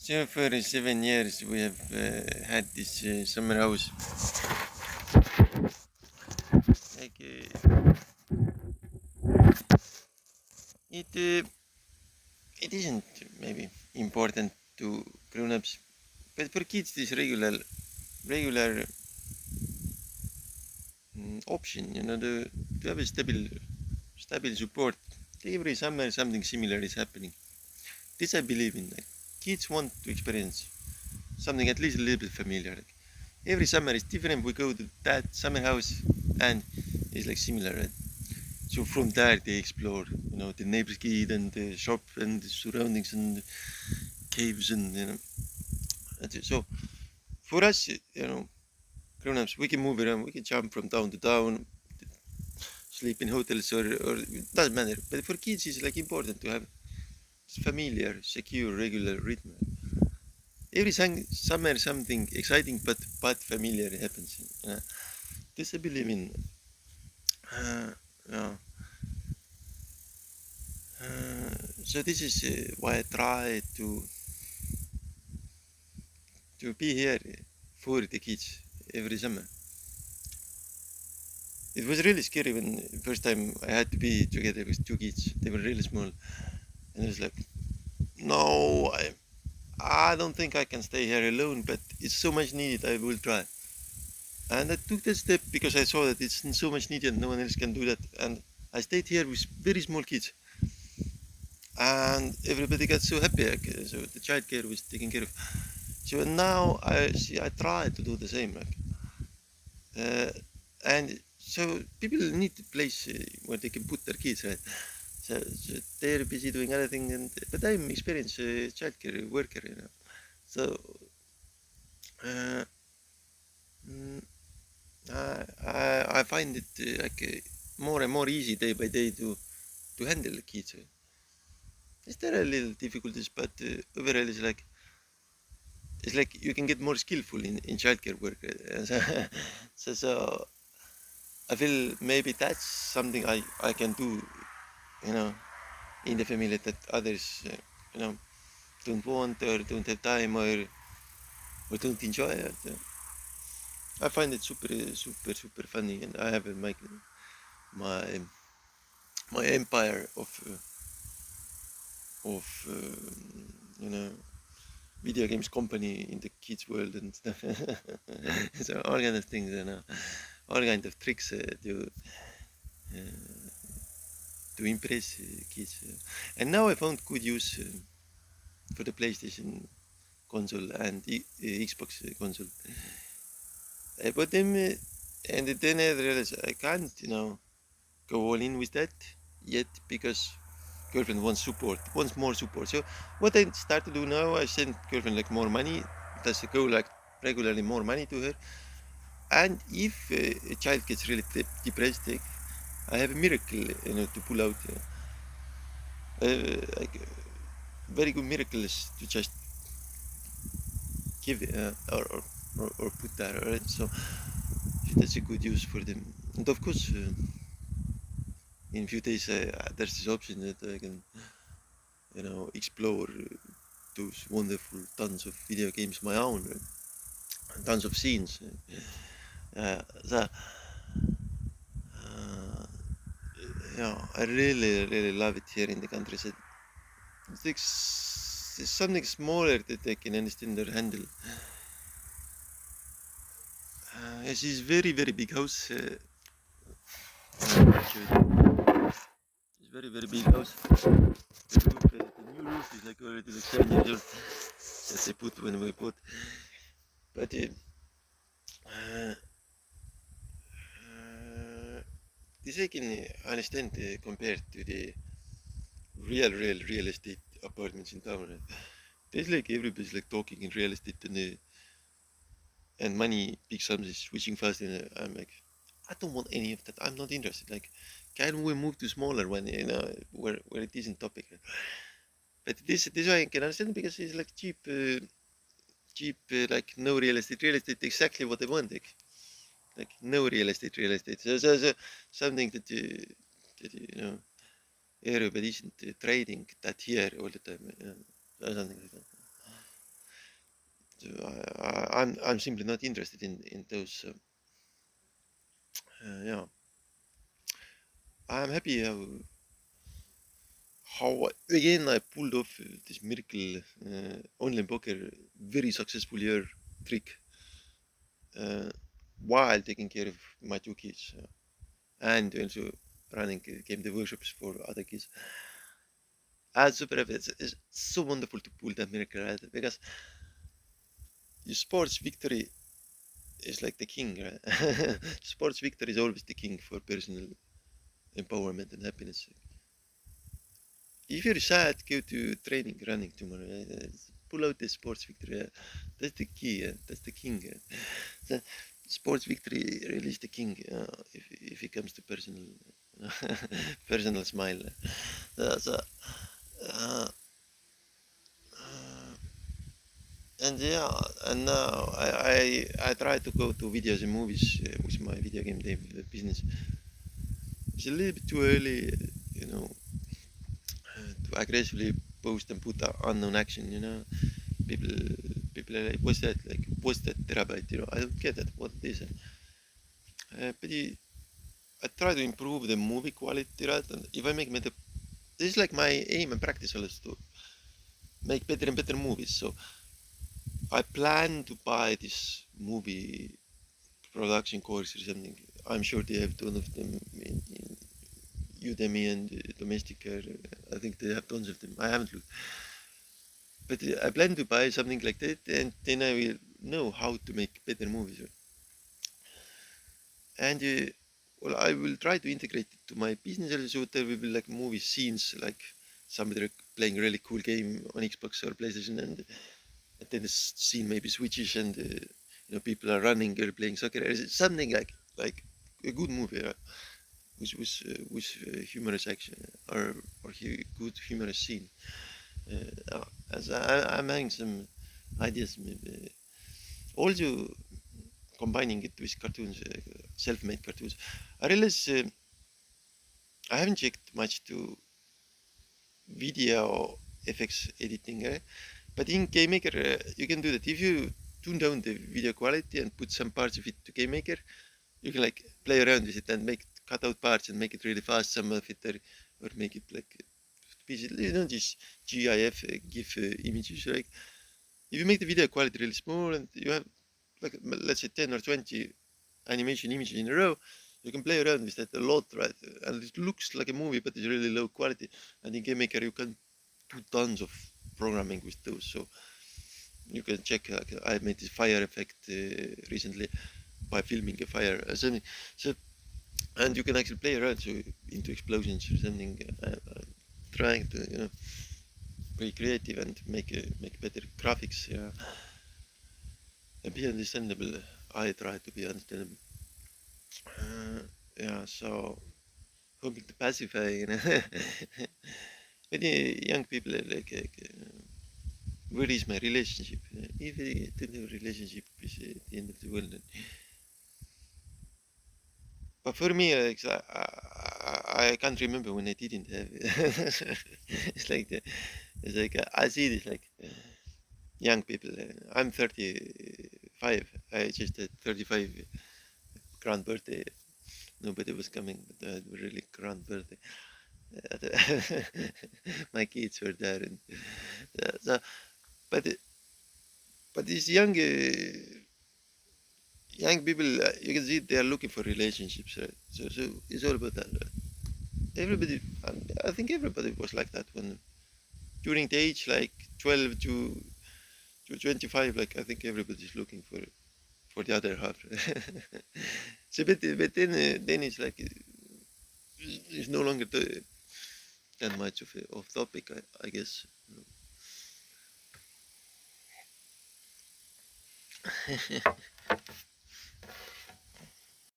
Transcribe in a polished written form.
So for 7 years we have had this summer house. Like it isn't maybe important to grown-ups, but for kids this regular option, to have a stable support. Every summer something similar is happening. This I believe in. Like kids want to experience something at least a little bit familiar. Like, every summer is different. We go to that summer house and it's like similar, right? So from there they explore, the neighbor's kid and the shop and the surroundings and caves and that's it. So for us, grown-ups, we can move around, we can jump from town to town, sleep in hotels or it doesn't matter. But for kids, it's like important to have familiar, secure, regular rhythm. Every summer something exciting but familiar happens. This I believe in. Uh, yeah. So this is why I try to be here for the kids every summer. It was really scary when first time I had to be together with two kids. They were really small, and I was like, no, I don't think I can stay here alone. But it's so much needed. I will try. And I took that step because I saw that it's so much needed. No one else can do that. And I stayed here with very small kids, and everybody got so happy. Like, so the child care was taken care of. So now I see. I try to do the same. Like, and so people need a place where they can put their kids, right? So they're busy doing other things, but I'm experienced childcare worker. So uh, mm, I find it more and more easy day by day to handle the kids. There are little difficulties, but overall it's like you can get more skillful in childcare work. So I feel maybe that's something I can do, you know, in the family that others, don't want or don't have time or don't enjoy it. I find it super funny, and I have my my empire of video games company in the kids world and stuff. So all kind of things, all kind of tricks to impress kids. And now I found good use for the PlayStation console and Xbox console. But then, and then I realized I can't, go all in with that yet because girlfriend wants more support. So what I start to do now, I send girlfriend like more money. Does go like regularly more money to her. And if a child gets really depressed, I have a miracle, to pull out. Like very good miracles to just give or put there. Right? So that's a good use for them. And of course, in a few days, there's this option that I can, explore those wonderful tons of video games my own, tons of scenes. So, yeah, I really love it here in the countryside. It's something smaller that I can understand or handle. It's this very big house. It's very big house. The new roof is like already like 7 years old that they put when we bought. But uh, this I can understand compared to the real estate apartments in town. There's like everybody's like talking in real estate and money, big sums is switching fast, and I'm like, I don't want any of that. I'm not interested. Like, can we move to smaller one, where it isn't topic? But this I can understand because it's like cheap, like no real estate. Real estate exactly what they want, like no real estate. So something that everybody isn't trading that here all the time. Something like that. I'm simply not interested in those. Yeah, I'm happy how again I pulled off this miracle online poker very successful year trick while taking care of my two kids and also running game the workshops for other kids. Super happy. It's so wonderful to pull that miracle right because your sports victory is like the king, right? Sports victory is always the king for personal empowerment and happiness. If you're sad, go to training, running tomorrow. Pull out the sports victory. That's the key. That's the king. The sports victory really is the king if it comes to personal personal smile. So, uh, uh, and yeah, and now I try to go to videos and movies with my video game business. It's a little bit too early, you know, to aggressively post and put unknown action. You know, people people are like, what's that terabyte? You know, I don't get that. What is it? But I try to improve the movie quality, right? And if I make better, this is like my aim and practice always to make better and better movies. So I plan to buy this movie production course or something. I'm sure they have tons of them in Udemy and Domestika. I think they have tons of them. I haven't looked, but I plan to buy something like that, and then I will know how to make better movies. And well, I will try to integrate it to my business also. So there will be like movie scenes, like somebody playing a really cool game on Xbox or PlayStation, and then the scene maybe switches, and people are running or playing soccer. It's something like a good movie with humorous action or good humorous scene. As I'm having some ideas, maybe also combining it with cartoons, self-made cartoons. I realize I haven't checked much to video effects editing, but in GameMaker you can do that. If you tune down the video quality and put some parts of it to GameMaker, you can like play around with it and make cut out parts and make it really fast. Some of it or make it like these GIF GIF images. Like if you make the video quality really small and you have like let's say 10 or 20 animation images in a row, you can play around with that a lot, right? And it looks like a movie, but it's really low quality. And in GameMaker, you can do tons of programming with those. So you can check. I made this fire effect recently by filming a fire or something. So and you can actually play around so into explosions or something. Trying to be creative and make better graphics. Yeah, and be understandable. I try to be understandable. Yeah, so hoping to pacify, many young people are like, where is my relationship? If they don't have a relationship, it's the end of the world. But for me, like, I can't remember when I didn't have it. It's like it's like I see this like young people. I'm 35. I just had 35 grand birthday. Nobody was coming, but I had a really grand birthday. My kids were there, and so, but but these young people, you can see they are looking for relationships, right? So it's all about that. Right? Everybody, I think everybody was like that when during the age like 12 to 25. Like I think everybody's looking for the other half. So but then it's like it's no longer that much of of topic, I guess.